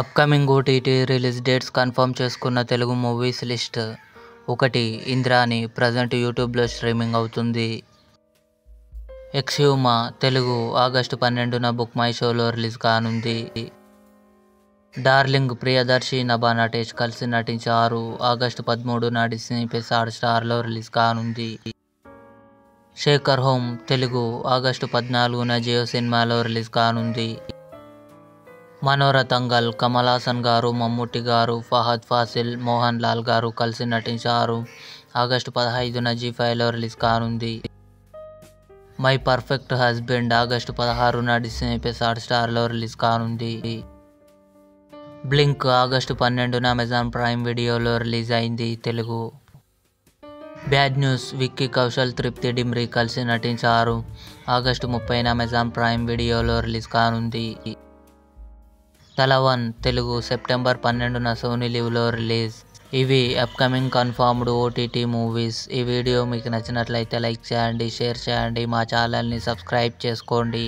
Upcoming OTT release dates confirm చేసుకున్న Telugu movies list. 1. Indrani present యూట్యూబ్లో streaming అవుతుంది. ఎక్స్హ్యూమా తెలుగు ఆగస్టు 12న బుక్ మై షోలో రిలీజ్ కానుంది. డార్లింగ్ ప్రియదర్శి నభా నటేష్ కలిసి నటించారు. ఆగస్టు 13న డిస్నీ ప్లస్ హాట్‌స్టార్లో రిలీజ్ కానుంది. శేఖర్ హోమ్ తెలుగు ఆగస్టు 14న జియో సినిమాలో రిలీజ్ కానుంది. మనోరతంగల్ కమల్ హాసన్ గారు, మమ్ముట్టి గారు, ఫహద్ ఫాసిల్, మోహన్ లాల్ గారు కలిసి నటించారు. ఆగస్టు 15న జీ5లో రిలీజ్ కానుంది. మై పర్ఫెక్ట్ హస్బెండ్ ఆగస్టు 16న డిస్నీ ప్లస్ హాట్‌స్టార్లో రిలీజ్ కానుంది. బ్లింక్ ఆగస్టు 12న అమెజాన్ ప్రైమ్ వీడియోలో రిలీజ్ అయింది. తెలుగు. బ్యాడ్ న్యూస్ విక్కీ కౌశల్, తృప్తి డిమ్రీ కలిసి నటించారు. ఆగస్టు 30న అమెజాన్ ప్రైమ్ వీడియోలో రిలీజ్ కానుంది. తల 1 తెలుగు సెప్టెంబర్ 12న సోనీ లివ్లో రిలీజ్. ఇవి అప్కమింగ్ కన్ఫర్మ్డ్ ఓటీటీ మూవీస్. ఈ వీడియో మీకు నచ్చినట్లయితే లైక్ చేయండి, షేర్ చేయండి, మా ఛానల్ని సబ్స్క్రైబ్ చేసుకోండి.